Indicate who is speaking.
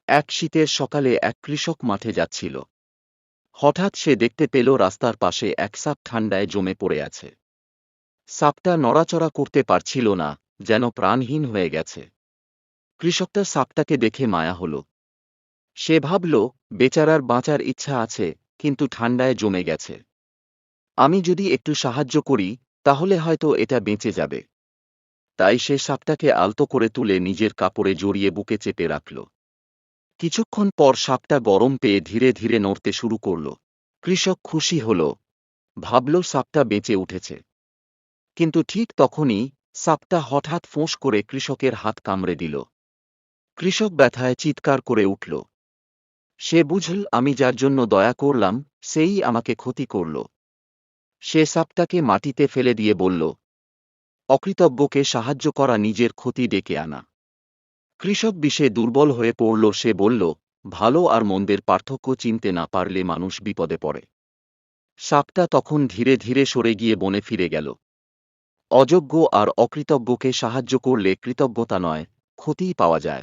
Speaker 1: এক শীতের সকালে এক কৃষক মাঠে যাচ্ছিল। হঠাৎ সে দেখতে পেল রাস্তার পাশে এক সাপ ঠান্ডায় জমে পড়ে আছে। সাপটা নড়াচড়া করতে পারছিল না, যেন প্রাণহীন হয়ে গেছে। কৃষকটা সাপটাকে দেখে মায়া হল। সে ভাবল, বেচারার বাঁচার ইচ্ছা আছে, কিন্তু ঠান্ডায় জমে গেছে। আমি যদি একটু সাহায্য করি, তাহলে হয়তো এটা বেঁচে যাবে। তাই সে সাপটাকে আলতো করে তুলে নিজের কাপড়ে জড়িয়ে বুকে চেপে রাখল। কিছুক্ষণ পর সাপটা গরম পেয়ে ধীরে ধীরে নড়তে শুরু করল। কৃষক খুশি হল, ভাবল সাপটা বেঁচে উঠেছে। কিন্তু ঠিক তখনই সাপটা হঠাৎ ফোঁস করে কৃষকের হাত কামড়ে দিল। কৃষক ব্যথায় চিৎকার করে উঠল। সে বুঝল, আমি যার জন্য দয়া করলাম, সেই আমাকে ক্ষতি করল। সে সাপটাকে মাটিতে ফেলে দিয়ে বলল, অকৃতজ্ঞকে সাহায্য করা নিজের ক্ষতি ডেকে আনা। কৃষক বিষে দুর্বল হয়ে পড়ল। সে বলল, ভালো আর মন্দের পার্থক্য চিনতে না পারলে মানুষ বিপদে পড়ে। সাপটা তখন ধীরে ধীরে সরে গিয়ে বনে ফিরে গেল। অযোগ্য আর অকৃতজ্ঞকে সাহায্য করলে কৃতজ্ঞতা নয়, ক্ষতিই পাওয়া যায়।